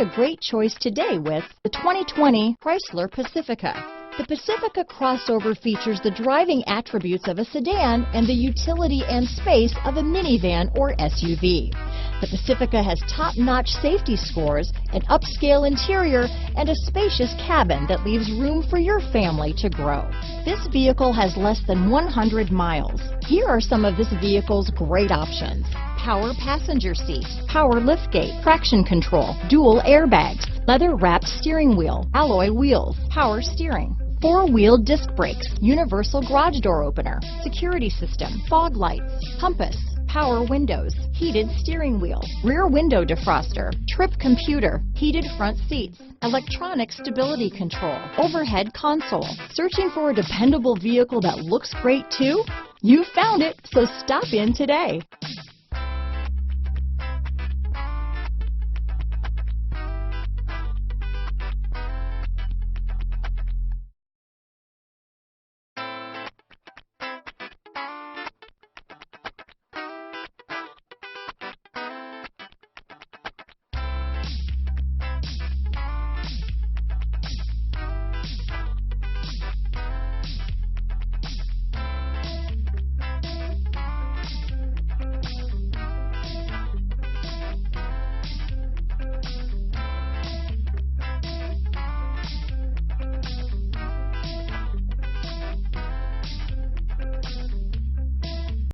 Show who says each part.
Speaker 1: a great choice today with the 2020 Chrysler Pacifica. The Pacifica crossover features the driving attributes of a sedan and the utility and space of a minivan or SUV. The Pacifica has top-notch safety scores, an upscale interior, and a spacious cabin that leaves room for your family to grow. This vehicle has less than 100 miles. Here are some of this vehicle's great options: power passenger seat, power liftgate, traction control, dual airbags, leather-wrapped steering wheel, alloy wheels, power steering, four-wheel disc brakes, universal garage door opener, security system, fog lights, compass, power windows, heated steering wheel, rear window defroster, trip computer, heated front seats, electronic stability control, overhead console. Searching for a dependable vehicle that looks great too? You found it, so stop in today.